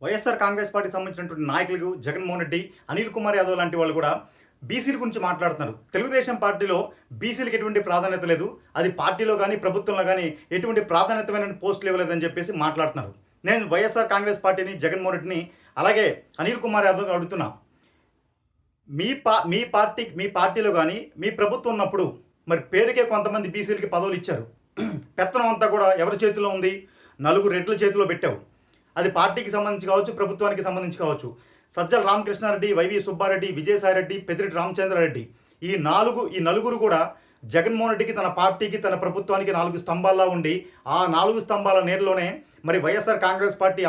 వైఎస్ఆర్ కాంగ్రెస్ పార్టీకి సంబంధించినటువంటి నాయకులు జగన్మోహన్ రెడ్డి, అనిల్ కుమార్ యాదవ్ లాంటి వాళ్ళు కూడా బీసీల గురించి మాట్లాడుతున్నారు. తెలుగుదేశం పార్టీలో బీసీలకు ఎటువంటి ప్రాధాన్యత లేదు. అది పార్టీలో గానీ, ప్రభుత్వంలో గానీ ఎటువంటి ప్రాధాన్యతమైన పోస్టులు ఇవ్వలేదని చెప్పేసి మాట్లాడుతున్నారు. నేను వైఎస్ఆర్ కాంగ్రెస్ పార్టీని, జగన్మోహన్ రెడ్డిని, అలాగే అనిల్ కుమార్ యాదవ్‌ని అడుగుతున్నా. మీ పార్టీలో గానీ, మీ ప్రభుత్వం ఉన్నప్పుడు మరి పేరుకే కొంతమంది బీసీలకి పదవులు ఇచ్చారు. పెత్తనం అంతా కూడా ఎవరి చేతిలో ఉంది? నలుగురు రెడ్ల చేతిలో పెట్టావు. అది పార్టీకి సంబంధించి కావచ్చు, ప్రభుత్వానికి సంబంధించి కావచ్చు. సజ్జల రామకృష్ణారెడ్డి, వైవి సుబ్బారెడ్డి, విజయసాయిరెడ్డి, పెద్దిరెడ్డి రామచంద్రారెడ్డి ఈ నలుగురు కూడా జగన్మోహన్ రెడ్డికి, తన పార్టీకి, తన ప్రభుత్వానికి 4 స్తంభాల్లా ఉండి, ఆ 4 స్తంభాల నీడలోనే మరి వైఎస్ఆర్ కాంగ్రెస్ పార్టీ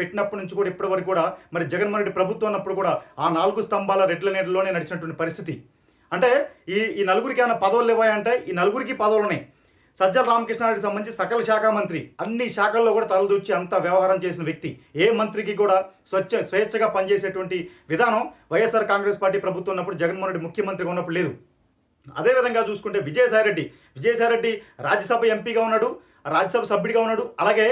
పెట్టినప్పటి నుంచి కూడా ఇప్పటి వరకు కూడా మరి జగన్మోహన్ రెడ్డి ప్రభుత్వం ఉన్నప్పుడు కూడా ఆ 4 స్తంభాల రెడ్ల నీడలోనే నడిచినటువంటి పరిస్థితి. అంటే ఈ నలుగురికి ఏమైనా పదవులు ఇవ్వాయంటే ఈ నలుగురికి పదవులున్నాయి. సజ్జల రామకృష్ణారెడ్డికి సంబంధించి సకల శాఖ మంత్రి, అన్ని శాఖల్లో కూడా తలదూర్చి అంత వ్యవహారం చేసిన వ్యక్తి. ఏ మంత్రికి కూడా స్వేచ్ఛగా పనిచేసేటువంటి విధానం వైఎస్ఆర్ కాంగ్రెస్ పార్టీ ప్రభుత్వం ఉన్నప్పుడు, జగన్మోహన్ రెడ్డి ముఖ్యమంత్రిగా ఉన్నప్పుడు లేదు. అదేవిధంగా చూసుకుంటే విజయసాయిరెడ్డి రాజ్యసభ ఎంపీగా ఉన్నాడు, రాజ్యసభ సభ్యుడిగా ఉన్నాడు. అలాగే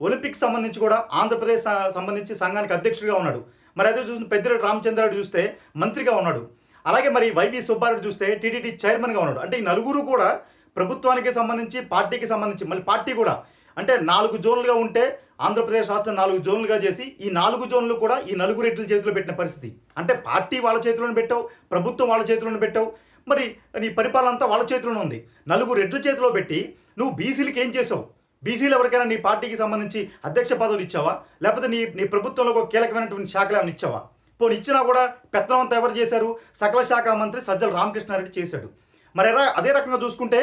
ఒలింపిక్స్ సంబంధించి కూడా ఆంధ్రప్రదేశ్ సంబంధించి సంఘానికి అధ్యక్షుడిగా ఉన్నాడు. మరి అదే చూసిన పెద్దిరెడ్డి రామచంద్రారెడ్డి చూస్తే మంత్రిగా ఉన్నాడు. అలాగే మరి వైవి సుబ్బారెడ్డి చూస్తే టీటీడీ చైర్మన్గా ఉన్నాడు. అంటే ఈ నలుగురు కూడా ప్రభుత్వానికి సంబంధించి, పార్టీకి సంబంధించి, మళ్ళీ పార్టీ కూడా అంటే 4 జోన్లుగా ఉంటే ఆంధ్రప్రదేశ్ రాష్ట్రం 4 జోన్లుగా చేసి ఈ 4 జోన్లు కూడా ఈ నలుగురు రెడ్ల చేతిలో పెట్టిన పరిస్థితి. అంటే పార్టీ వాళ్ళ చేతిలోనే పెట్టావు, ప్రభుత్వం వాళ్ళ చేతిలోనే పెట్టావు, మరి నీ పరిపాలన అంతా వాళ్ళ చేతిలోనే ఉంది. నలుగురు రెడ్ల చేతిలో పెట్టి నువ్వు బీసీలకి ఏం చేసావు? బీసీలు ఎవరికైనా నీ పార్టీకి సంబంధించి అధ్యక్ష పదవులు ఇచ్చావా? లేకపోతే నీ ప్రభుత్వంలో ఒక కీలకమైనటువంటి శాఖలు ఏమైనా ఇచ్చావా? పోనీ ఇచ్చినా కూడా పెత్తనం అంతా ఎవరు చేశారు? సకల శాఖ మంత్రి సజ్జల రామకృష్ణారెడ్డి చేశాడు. మరి అదే రకంగా చూసుకుంటే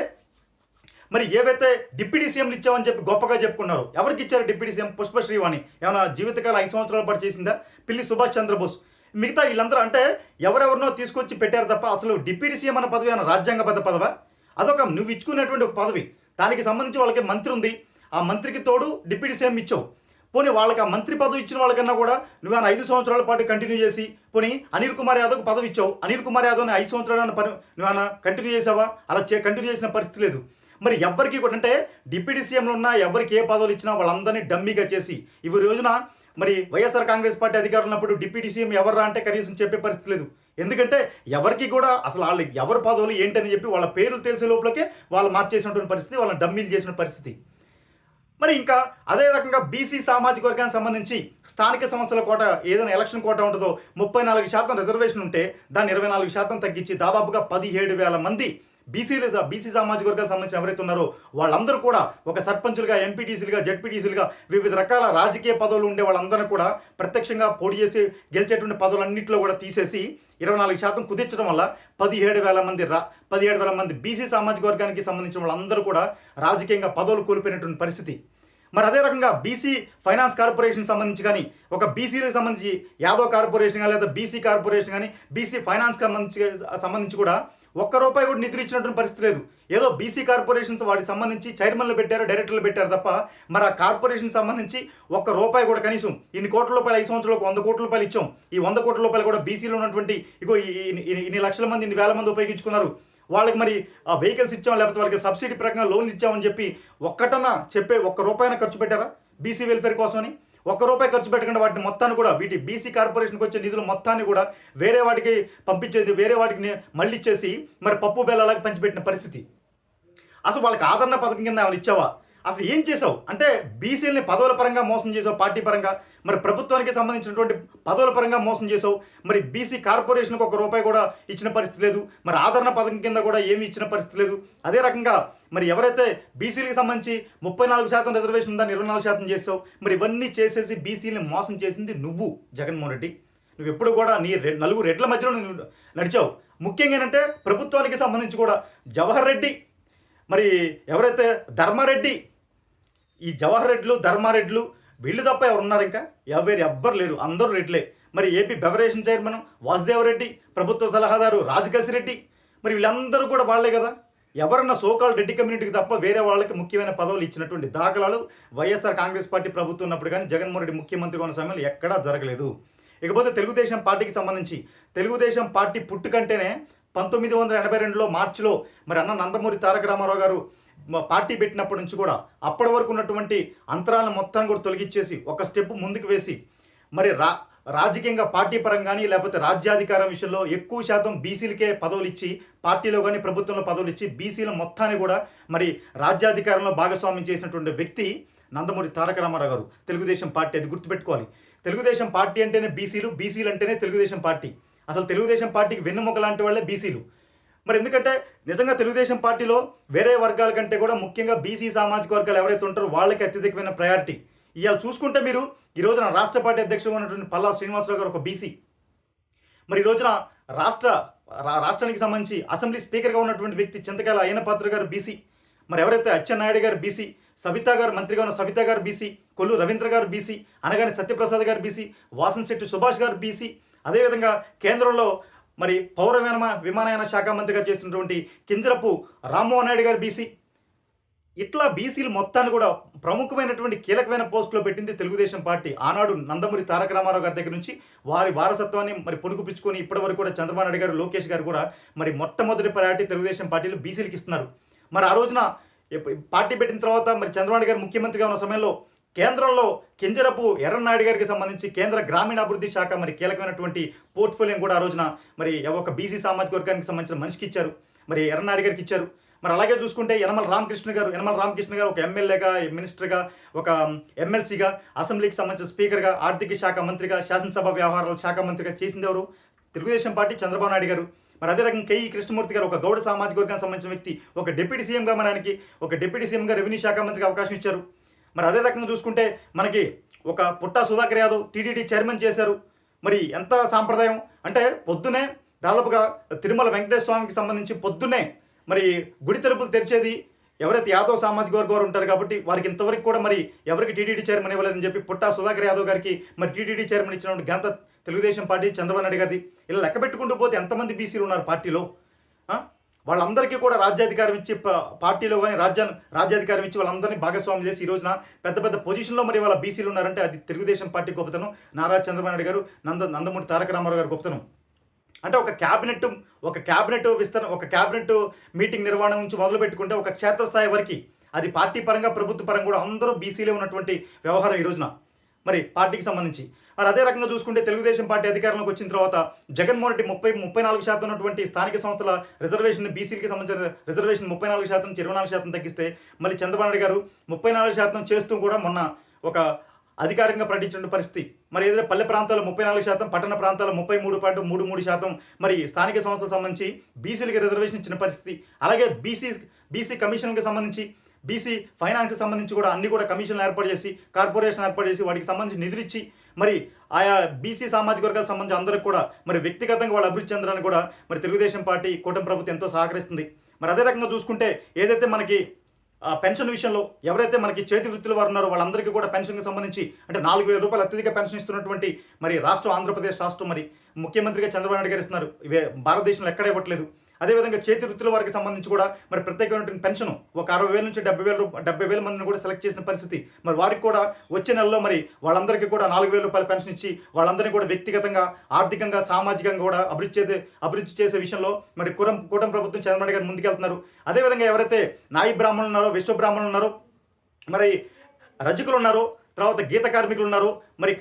మరి ఏవైతే డిప్యూటీ సీఎంలు ఇచ్చామని చెప్పి గొప్పగా చెప్పుకున్నారు, ఎవరికి ఇచ్చారు డిప్యూటీ సీఎం? పుష్పశ్రీవాణి ఏమైనా జీవితకాలం 5 సంవత్సరాల పాటు చేసిందా? పిల్లి సుభాష్ చంద్రబోస్, మిగతా వీళ్ళందరూ అంటే ఎవరెవరినో తీసుకొచ్చి పెట్టారు తప్ప అసలు డిప్యూటీ సీఎం అన్న పదవి ఏమైనా రాజ్యాంగబద్ధ పదవా? అదొక నువ్వు ఇచ్చుకునేటువంటి ఒక పదవి. దానికి సంబంధించి వాళ్ళకి మంత్రి ఉంది, ఆ మంత్రికి తోడు డిప్యూటీ సీఎం ఇచ్చావు. పోనీ వాళ్ళకి ఆ మంత్రి పదవి ఇచ్చిన వాళ్ళకన్నా కూడా నువ్వేమైనా 5 సంవత్సరాల పాటు కంటిన్యూ చేసి, పోనీ అనిల్ కుమార్ యాదవ్కి పదవి ఇచ్చావు, అనిల్ కుమార్ యాదవ్ని 5 సంవత్సరాల నువ్వేమైనా కంటిన్యూ చేసావా? అలా కంటిన్యూ చేసిన పరిస్థితి లేదు. మరి ఎవ్వరికి కూడా అంటే డిప్యూటీ సీఎంలు ఉన్నా ఎవరికి ఏ పదవులు ఇచ్చినా వాళ్ళందరినీ డమ్మీగా చేసి ఈ రోజున మరి వైఎస్ఆర్ కాంగ్రెస్ పార్టీ అధికారులు ఉన్నప్పుడు డిప్యూటీ సీఎం ఎవర్రా అంటే కనీసం చెప్పే పరిస్థితి లేదు. ఎందుకంటే ఎవరికి కూడా అసలు వాళ్ళు ఎవరి పదవులు ఏంటని చెప్పి వాళ్ళ పేర్లు తెలిసే లోపలికే వాళ్ళు మార్చేసినటువంటి పరిస్థితి, వాళ్ళని డమ్మీలు చేసిన పరిస్థితి. మరి ఇంకా అదే రకంగా బీసీ సామాజిక వర్గానికి సంబంధించి స్థానిక సంస్థల కోట, ఏదైనా ఎలక్షన్ కోట ఉంటుందో 34% రిజర్వేషన్ ఉంటే దాన్ని 24% తగ్గించి దాదాపుగా 17,000 మంది బీసీ సామాజిక వర్గాలకు సంబంధించిన ఎవరైతే ఉన్నారో వాళ్ళందరూ కూడా ఒక సర్పంచులుగా, ఎంపీటీసీలుగా, జడ్పీటీసీలుగా వివిధ రకాల రాజకీయ పదవులు ఉండే వాళ్ళందరూ కూడా ప్రత్యక్షంగా పోటీ చేసి గెలిచేటువంటి పదవులన్నింటిలో కూడా తీసేసి 24% కుదించడం వల్ల 17,000 మంది బీసీ సామాజిక వర్గానికి సంబంధించిన వాళ్ళందరూ కూడా రాజకీయంగా పదవులు కోల్పోయినటువంటి పరిస్థితి. మరి అదే రకంగా బీసీ ఫైనాన్స్ కార్పొరేషన్ సంబంధించి కానీ, ఒక బీసీలకు సంబంధించి యాదవ్ కార్పొరేషన్ కానీ, లేదా బీసీ కార్పొరేషన్ కానీ, బీసీ ఫైనాన్స్ సంబంధించి కూడా ₹1 కూడా నిధులు ఇచ్చినటువంటి పరిస్థితి లేదు. ఏదో బీసీ కార్పొరేషన్స్ వాటికి సంబంధించి చైర్మన్లు పెట్టారు, డైరెక్టర్లు పెట్టారు తప్ప మరి ఆ కార్పొరేషన్ సంబంధించి ₹1 కూడా కనీసం ఇన్ని కోట్ల రూపాయలు 5 సంవత్సరాలకు ₹100 కోట్లు ఇచ్చాం. ఈ ₹100 కోట్ల కూడా బీసీలో ఉన్నటువంటి ఇన్ని లక్షల మంది, ఇన్ని వేల మంది ఉపయోగించుకున్నారు. వాళ్ళకి మరి ఆ వెహికల్స్ ఇచ్చాం, లేకపోతే వాళ్ళకి సబ్సిడీ ప్రకారం లోన్లు ఇచ్చామని చెప్పి ఒక్కటన్నా చెప్పే ₹1 ఖర్చు పెట్టారా బీసీ వెల్ఫేర్ కోసమని? ₹1 ఖర్చు పెట్టకుండా వాటిని మొత్తాన్ని కూడా బీసీ కార్పొరేషన్కి వచ్చే నిధులు మొత్తాన్ని కూడా వేరే వాటికి పంపించేది, వేరే వాటికి మళ్ళీ ఇచ్చేసి మరి పప్పు బెల్లలాగా పంచిపెట్టిన పరిస్థితి. అసలు వాళ్ళకి ఆదరణ పథకం కింద ఏమైనా ఇచ్చావా? అసలు ఏం చేసావు? అంటే బీసీలని పదవుల పరంగా మోసం చేసావు, పార్టీ పరంగా, మరి ప్రభుత్వానికి సంబంధించినటువంటి పదవుల పరంగా మోసం చేసావు. మరి బీసీ కార్పొరేషన్కి ₹1 కూడా ఇచ్చిన పరిస్థితి లేదు. మరి ఆదరణ పథకం కింద కూడా ఏమీ ఇచ్చిన పరిస్థితి లేదు. అదే రకంగా మరి ఎవరైతే బీసీలకు సంబంధించి 34% రిజర్వేషన్ ఉందని 24% చేసావు. మరి ఇవన్నీ చేసేసి బీసీలని మోసం చేసింది నువ్వు జగన్మోహన్ రెడ్డి. నువ్వు ఎప్పుడు కూడా నీ నలుగురు రెడ్ల మధ్యలో నువ్వు నడిచావు. ముఖ్యంగా ఏంటంటే ప్రభుత్వానికి సంబంధించి కూడా జవహర్ రెడ్డి, మరి ఎవరైతే ధర్మారెడ్డి, ఈ జవహర్ రెడ్లు, ధర్మారెడ్లు వీళ్ళు తప్ప ఎవరు ఉన్నారు? ఇంకా ఎవ్వరు లేరు, అందరూ రెడ్లే. మరి ఏపీ బెవరేషన్ చైర్మన్ వాసుదేవరెడ్డి, ప్రభుత్వ సలహాదారు రాజకేశిరెడ్డి, మరి వీళ్ళందరూ కూడా వాళ్లే కదా. ఎవరన్నా సోకాల్ రెడ్డి కమ్యూనిటీకి తప్ప వేరే వాళ్ళకి ముఖ్యమైన పదవులు ఇచ్చినటువంటి దాఖలాలు వైఎస్ఆర్ కాంగ్రెస్ పార్టీ ప్రభుత్వం ఉన్నప్పుడు కానీ, జగన్మోహన్ రెడ్డి ముఖ్యమంత్రిగా ఉన్న సమయంలో ఎక్కడా జరగలేదు. ఇకపోతే తెలుగుదేశం పార్టీకి సంబంధించి, తెలుగుదేశం పార్టీ పుట్టుకంటేనే 1982లో మార్చిలో మరి అన్న నందమూరి తారక రామారావు గారు పార్టీ పెట్టినప్పటి నుంచి కూడా అప్పటి వరకు ఉన్నటువంటి అంతరాలను మొత్తాన్ని కూడా తొలగించేసి ఒక స్టెప్ ముందుకు వేసి మరి రాజకీయంగా పార్టీ పరంగా కానీ లేకపోతే రాజ్యాధికారం విషయంలో ఎక్కువ శాతం బీసీలకే పదవులు ఇచ్చి పార్టీలో కానీ ప్రభుత్వంలో పదవులు ఇచ్చి బీసీల మొత్తాన్ని కూడా మరి రాజ్యాధికారంలో భాగస్వామ్యం చేసినటువంటి వ్యక్తి నందమూరి తారక రామారావు గారు. తెలుగుదేశం పార్టీ, అది గుర్తుపెట్టుకోవాలి. తెలుగుదేశం పార్టీ అంటేనే బీసీలు, బీసీలు అంటేనే తెలుగుదేశం పార్టీ. అసలు తెలుగుదేశం పార్టీకి వెన్నుముక లాంటి వాళ్ళే బీసీలు. మరి ఎందుకంటే నిజంగా తెలుగుదేశం పార్టీలో వేరే వర్గాల కంటే కూడా ముఖ్యంగా బీసీ సామాజిక వర్గాలు ఎవరైతే ఉంటారో వాళ్ళకి అత్యధికమైన ప్రయారిటీ. ఇవాళ చూసుకుంటే మీరు ఈ రోజున రాష్ట్ర పార్టీ అధ్యక్షుడు ఉన్నటువంటి పల్లా శ్రీనివాసరావు గారు ఒక బీసీ. మరి ఈ రోజున రాష్ట్రానికి సంబంధించి అసెంబ్లీ స్పీకర్గా ఉన్నటువంటి వ్యక్తి చింతకాయల అయ్యన్నపాత్ర గారు బీసీ. మరి ఎవరైతే అచ్చెన్నాయుడు గారు బీసీ, సవితా గారు మంత్రిగా ఉన్న సవితా గారు బీసీ, కొల్లు రవీంద్ర గారు బీసీ, అనగానే సత్యప్రసాద్ గారు బీసీ, వాసంశెట్టి సుభాష్ గారు బీసీ. అదేవిధంగా కేంద్రంలో మరి పౌర విమానయాన శాఖ మంత్రిగా చేస్తున్నటువంటి కింజరపు రామ్మోహన్ నాయుడు గారు బీసీ. ఇట్లా బీసీలు మొత్తాన్ని కూడా ప్రముఖమైనటువంటి కీలకమైన పోస్టులో పెట్టింది తెలుగుదేశం పార్టీ. ఆనాడు నందమూరి తారక రామారావు గారి దగ్గర నుంచి వారి వారసత్వాన్ని మరి పొనుగుపించుకొని ఇప్పటి వరకు కూడా చంద్రబాబు నాయుడు గారు, లోకేష్ గారు కూడా మరి మొట్టమొదటి ప్రయారిటీ తెలుగుదేశం పార్టీలో బీసీలకు ఇస్తున్నారు. మరి ఆ రోజున పార్టీ పెట్టిన తర్వాత మరి చంద్రబాబు గారు ముఖ్యమంత్రిగా ఉన్న సమయంలో కేంద్రంలో కింజరపు ఎర్రన్నాయుడు గారికి సంబంధించి కేంద్ర గ్రామీణాభివృద్ధి శాఖ మరి కీలకమైనటువంటి పోర్ట్ఫోలియోని కూడా ఆ రోజున మరి ఒక బీసీ సామాజిక వర్గానికి సంబంధించిన మనిషికి ఇచ్చారు, మరి ఎర్రన్నాయుడు గారికి ఇచ్చారు. మరి అలాగే చూసుకుంటే యనమల రామకృష్ణ గారు ఒక ఎమ్మెల్యేగా, మినిస్టర్గా, ఒక ఎమ్మెల్సీగా, అసెంబ్లీకి సంబంధించిన స్పీకర్గా, ఆర్థిక శాఖ మంత్రిగా, శాసనసభ వ్యవహారాల శాఖ మంత్రిగా చేసింది ఎవరు? తెలుగుదేశం పార్టీ, చంద్రబాబు నాయుడు గారు. మరి అదే రకంగా కేఈ కృష్ణమూర్తి గారు ఒక గౌడ సామాజిక వర్గానికి సంబంధించిన వ్యక్తి, ఒక డిప్యూటీ సీఎంగా మనకి ఒక డిప్యూటీ సీఎంగా రెవెన్యూ శాఖ మంత్రికి అవకాశం ఇచ్చారు. మరి అదే రకంగా చూసుకుంటే మనకి ఒక పుట్టా సుధాకర్ యాదవ్ టీటీడీ చైర్మన్ చేశారు. మరి ఎంత సాంప్రదాయం అంటే పొద్దునే దాదాపుగా తిరుమల వెంకటేశ్వర స్వామికి సంబంధించి పొద్దున్నే మరి గుడి తలుపులు తెరిచేది ఎవరైతే యాదవ్ సామాజిక వర్గం ఉంటారు కాబట్టి వారికి ఇంతవరకు కూడా మరి ఎవరికి టీటీడీ చైర్మన్ ఇవ్వలేదని చెప్పి పుట్టా సుధాకర్ యాదవ్ గారికి మరి టీటీడీ చైర్మన్ ఇచ్చినటువంటి ఘనత తెలుగుదేశం పార్టీ, చంద్రబాబు నాయుడు గారిది. ఇలా లెక్క పెట్టుకుంటూ పోతే ఎంతమంది బీసీలు ఉన్నారు పార్టీలో? వాళ్ళందరికీ కూడా రాజ్యాధికారం ఇచ్చి పార్టీలో కానీ రాజ్యాధికారం ఇచ్చి వాళ్ళందరినీ భాగస్వామ్యం చేసి ఈ రోజున పెద్ద పెద్ద పొజిషన్లో మరి వాళ్ళ బీసీలు ఉన్నారంటే అది తెలుగుదేశం పార్టీ గొప్పతనం, నారా చంద్రబాబు నాయుడు గారు, నందమూరి తారక రామారావు గారు గొప్పతనం. అంటే ఒక క్యాబినెట్ మీటింగ్ నిర్వహణ నుంచి మొదలు పెట్టుకుంటే ఒక క్షేత్రస్థాయి వరకు అది పార్టీ పరంగా, ప్రభుత్వ పరంగా కూడా అందరూ బీసీలే ఉన్నటువంటి వ్యవహారం ఈ రోజున మరి పార్టీకి సంబంధించి. మరి అదే రకంగా చూసుకుంటే తెలుగుదేశం పార్టీ అధికారంలోకి వచ్చిన తర్వాత జగన్మోహన్ రెడ్డి 34% ఉన్నటువంటి స్థానిక సంస్థల రిజర్వేషన్, బీసీలకి సంబంధించిన రిజర్వేషన్ 34% నుంచి 24% తగ్గిస్తే మళ్ళీ చంద్రబాబు నాయుడు గారు 34% చేస్తూ కూడా మొన్న ఒక అధికారికంగా ప్రకటించిన పరిస్థితి. మరి ఏదైతే పల్లె ప్రాంతాల్లో 34%, పట్టణ ప్రాంతాల్లో 33.33% మరి స్థానిక సంస్థలకు సంబంధించి బీసీలకి రిజర్వేషన్ ఇచ్చిన పరిస్థితి. అలాగే బీసీ కమిషన్కి సంబంధించి, బీసీ ఫైనాన్స్కి సంబంధించి కూడా అన్ని కూడా కమిషన్లు ఏర్పాటు చేసి, కార్పొరేషన్ ఏర్పాటు చేసి వాటికి సంబంధించి నిధులు ఇచ్చి మరి ఆయా బీసీ సామాజిక వర్గాలకు సంబంధించి అందరికి కూడా మరి వ్యక్తిగతంగా వాళ్ళు అభివృద్ధి చెందడానికి కూడా మరి తెలుగుదేశం పార్టీ, కూటమి ప్రభుత్వం ఎంతో సహకరిస్తుంది. మరి అదే రకంగా చూసుకుంటే ఏదైతే మనకి పెన్షన్ విషయంలో ఎవరైతే మనకి చేతి వృత్తుల వారు ఉన్నారో వాళ్ళందరికీ కూడా పెన్షన్కి సంబంధించి అంటే 4,000 రూపాయలు అత్యధిక పెన్షన్ ఇస్తున్నటువంటి మరి రాష్ట్రం ఆంధ్రప్రదేశ్ రాష్ట్రం మరి ముఖ్యమంత్రిగా చంద్రబాబు నాయుడు గారు ఇస్తున్నారు. ఇవే భారతదేశంలో ఎక్కడ ఇవ్వట్లేదు. అదేవిధంగా చేతి వృత్తుల వారికి సంబంధించి కూడా మరి ప్రత్యేకమైనటువంటి పెన్షన్ ఒక 60,000 నుంచి 70,000 మందిని కూడా సెలెక్ట్ చేసిన పరిస్థితి. మరి వారికి కూడా వచ్చే నెలలో మరి వాళ్ళందరికీ కూడా 4,000 రూపాయల పెన్షన్ ఇచ్చి వాళ్ళందరినీ కూడా వ్యక్తిగతంగా, ఆర్థికంగా, సామాజికంగా కూడా అభివృద్ధి చేసే విషయంలో మరి కూటమి ప్రభుత్వం చంద్రబాబు గారు ముందుకెళ్తున్నారు. అదేవిధంగా ఎవరైతే నాయి బ్రాహ్మణులు ఉన్నారో, విశ్వ బ్రాహ్మణులు ఉన్నారో, మరి రజకులు ఉన్నారో, తర్వాత గీత కార్మికులు ఉన్నారు, మరి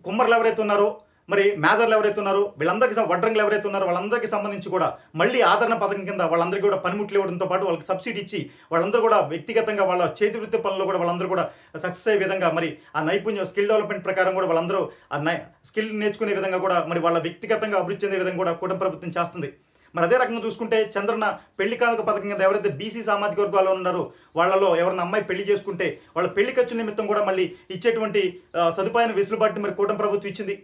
కుమ్మర్లు ఎవరైతే ఉన్నారో, మరి మేధర్లు ఎవరైతే ఉన్నారో వీళ్ళందరికీ, వడ్రంగులు ఎవరైతే ఉన్నారో వాళ్ళందరికీ సంబంధించి కూడా మళ్ళీ ఆదరణ పథకం కింద వాళ్ళందరికీ కూడా పనిముట్లు ఇవ్వడంతో పాటు వాళ్ళకి సబ్సిడీ ఇచ్చి వాళ్ళందరూ కూడా వ్యక్తిగతంగా వాళ్ళ చేతి వృత్తి పనుల్లో కూడా వాళ్ళందరూ కూడా సక్సెస్ అయ్యే విధంగా మరి ఆ నైపుణ్యం, స్కిల్ డెవలప్మెంట్ ప్రకారం కూడా వాళ్ళందరూ ఆ స్కిల్ నేర్చుకునే విధంగా కూడా మరి వాళ్ళ వ్యక్తిగతంగా అభివృద్ధి చెందే విధంగా కూడా కూటమి ప్రభుత్వం చేస్తుంది. మరి అదే రకంగా చూసుకుంటే చంద్రన్న పెళ్లి కానుక పథకం కింద ఎవరైతే బీసీ సామాజిక వర్గాల్లో ఉన్నారో వాళ్ళలో ఎవరైనా అమ్మాయి పెళ్లి చేసుకుంటే వాళ్ళ పెళ్లి ఖర్చు నిమిత్తం కూడా మళ్ళీ ఇచ్చేటువంటి సదుపాయాన్ని, వెసులుబాటుని మరి కూటమి ప్రభుత్వం ఇచ్చింది.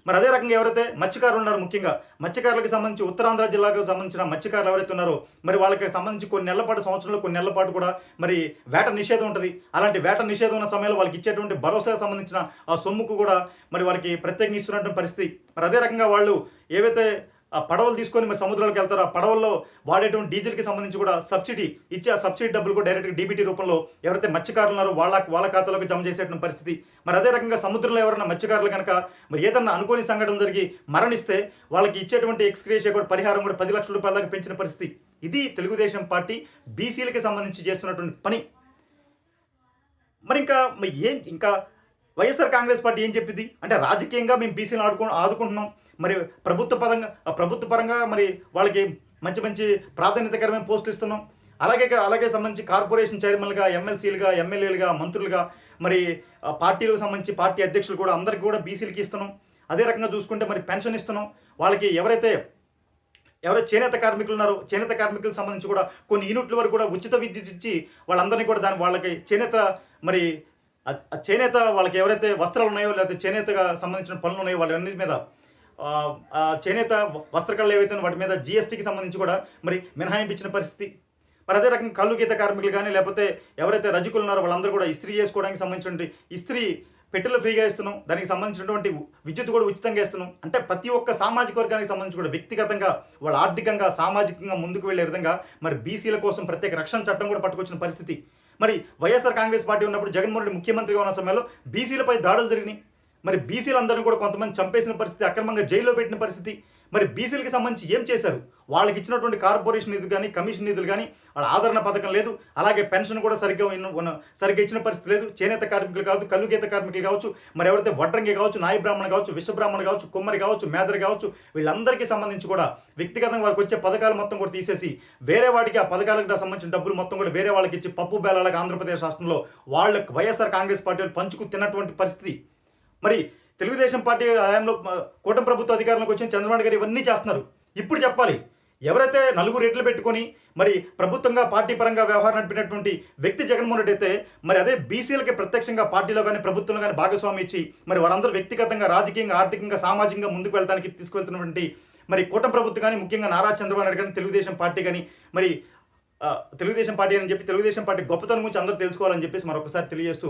మరి అదే రకంగా ఎవరైతే మత్స్యకారులు ఉన్నారో, ముఖ్యంగా మత్స్యకారులకు సంబంధించి ఉత్తరాంధ్ర జిల్లాకు సంబంధించిన మత్స్యకారులు ఎవరైతే ఉన్నారో మరి వాళ్ళకి సంబంధించి కొన్ని నెలల పాటు, సంవత్సరంలో కొన్ని నెలల పాటు కూడా మరి వేట నిషేధం ఉంటుంది. అలాంటి వేట నిషేధం ఉన్న సమయంలో వాళ్ళకి ఇచ్చేటువంటి భరోసాకు సంబంధించిన ఆ సొమ్ముకు కూడా మరి వారికి ప్రత్యేకంగా ఇస్తున్నటువంటి పరిస్థితి. మరి అదే రకంగా వాళ్ళు ఏవైతే ఆ పడవలు తీసుకొని మరి సముద్రాలకు వెళ్తారు, ఆ పడవల్లో వాడేటువంటి డీజిల్కి సంబంధించి కూడా సబ్సిడీ ఇచ్చి ఆ సబ్సిడీ డబ్బులు కూడా డైరెక్ట్గా డీబీటీ రూపంలో ఎవరైతే మత్స్యకారులు ఉన్నారో వాళ్ళ ఖాతాలోకి జమ చేసేటువంటి పరిస్థితి. మరి అదే రకంగా సముద్రంలో ఎవరైనా మత్స్యకారులు కనుక మరి ఏదన్నా అనుకోని సంఘటన జరిగి మరణిస్తే వాళ్ళకి ఇచ్చేటువంటి ఎక్స్గ్రేషియా కూడా పరిహారం కూడా 10 లక్షల రూపాయల దాకా పెంచిన పరిస్థితి. ఇది తెలుగుదేశం పార్టీ బీసీలకి సంబంధించి చేస్తున్నటువంటి పని. మరి ఇంకా వైఎస్ఆర్ కాంగ్రెస్ పార్టీ ఏం చెప్పింది అంటే రాజకీయంగా మేము బీసీలు ఆదుకుంటున్నాం, మరి ప్రభుత్వ పరంగా మరి వాళ్ళకి మంచి మంచి ప్రాధాన్యతకరమైన పోస్టులు ఇస్తున్నాం, అలాగే సంబంధించి కార్పొరేషన్ చైర్మన్లుగా, ఎమ్మెల్సీలుగా, ఎమ్మెల్యేలుగా, మంత్రులుగా, మరి పార్టీలకు సంబంధించి పార్టీ అధ్యక్షులు కూడా అందరికీ కూడా బీసీలకి ఇస్తున్నాం. అదే రకంగా చూసుకుంటే మరి పెన్షన్ ఇస్తున్నాం. వాళ్ళకి ఎవరైతే చేనేత కార్మికులు ఉన్నారో చేనేత కార్మికులకు సంబంధించి కూడా కొన్ని యూనిట్ల వరకు కూడా ఉచిత విద్యుత్ ఇచ్చి వాళ్ళందరినీ కూడా వాళ్ళకి చేనేత మరి చేనేత వాళ్ళకి ఎవరైతే వస్త్రాలు ఉన్నాయో లేకపోతే చేనేతగా సంబంధించిన పనులు ఉన్నాయో వాళ్ళన్నిటి మీద చేనేత వస్త్రకళలు ఏవైతే వాటి మీద జిఎస్టీకి సంబంధించి కూడా మరి మినహాయింపు ఇచ్చిన పరిస్థితి. మరి అదే రకంగా కళ్ళు గీత కార్మికులు కానీ లేకపోతే ఎవరైతే రజకులు ఉన్నారో వాళ్ళందరూ కూడా ఇస్త్రీ చేసుకోవడానికి సంబంధించినటువంటి ఇస్త్రీ పెట్టెలు ఫ్రీగా ఇస్తున్నాం, దానికి సంబంధించినటువంటి విద్యుత్ కూడా ఉచితంగా ఇస్తున్నాం. అంటే ప్రతి ఒక్క సామాజిక వర్గానికి సంబంధించి కూడా వ్యక్తిగతంగా వాళ్ళు ఆర్థికంగా సామాజికంగా ముందుకు వెళ్ళే విధంగా మరి బీసీల కోసం ప్రత్యేక రక్షణ చట్టం కూడా పట్టుకొచ్చిన పరిస్థితి. మరి వైఎస్ఆర్ కాంగ్రెస్ పార్టీ ఉన్నప్పుడు జగన్మోహన్ రెడ్డి ముఖ్యమంత్రిగా ఉన్న సమయంలో బీసీలపై దాడులు జరిగినాయి. మరి బీసీలందరినీ కూడా కొంతమంది చంపేసిన పరిస్థితి, అక్రమంగా జైల్లో పెట్టిన పరిస్థితి. మరి బీసీలకి సంబంధించి ఏం చేశారు? వాళ్ళకి ఇచ్చినటువంటి కార్పొరేషన్ నిధులు కానీ కమిషన్ నిధులు కానీ వాళ్ళ ఆదరణ పథకం లేదు, అలాగే పెన్షన్ కూడా సరిగ్గా ఇచ్చిన పరిస్థితి లేదు. చేనేత కార్మికులు కావచ్చు, కల్లుగీత కార్మికులు కావచ్చు, మరి ఎవరైతే వడ్రంగి కావచ్చు, నాయ బ్రాహ్మణ కావచ్చు, విశ్వబ్రాహ్మణ కావచ్చు, కుమ్మరి కావచ్చు, మేదరి కావచ్చు, వీళ్ళందరికీ సంబంధించి కూడా వ్యక్తిగతంగా వారికి వచ్చే పథకాలు మొత్తం కూడా తీసేసి వేరే వాటికి ఆ పథకాలకు సంబంధించిన డబ్బులు మొత్తం కూడా వేరే వాళ్ళకి ఇచ్చి పప్పు బేలాలకు ఆంధ్రప్రదేశ్ రాష్ట్రంలో వాళ్ళకి వైఎస్ఆర్ కాంగ్రెస్ పార్టీ పంచుకు తిన్నటువంటి పరిస్థితి. మరి తెలుగుదేశం పార్టీ హయాంలో కూటమి ప్రభుత్వ అధికారంలోకి వచ్చిన చంద్రబాబు గారు ఇవన్నీ చేస్తున్నారు. ఇప్పుడు చెప్పాలి, ఎవరైతే 4 రెట్లు పెట్టుకొని మరి ప్రభుత్వంగా పార్టీ పరంగా వ్యవహారం నడిపినటువంటి వ్యక్తి జగన్మోహన్ రెడ్డి అయితే మరి అదే బీసీలకి ప్రత్యక్షంగా పార్టీలో కానీ ప్రభుత్వంలో కానీ భాగస్వామి ఇచ్చి మరి వారందరూ వ్యక్తిగతంగా రాజకీయంగా ఆర్థికంగా సామాజికంగా ముందుకు వెళ్ళడానికి తీసుకువెళ్తున్నటువంటి మరి కూటమి ప్రభుత్వం కానీ ముఖ్యంగా నారా చంద్రబాబు నాయుడు కానీ తెలుగుదేశం పార్టీ కానీ మరి తెలుగుదేశం పార్టీ అని చెప్పి తెలుగుదేశం పార్టీ గొప్పతనం గురించి అందరూ తెలుసుకోవాలని చెప్పేసి మరొకసారి తెలియజేస్తూ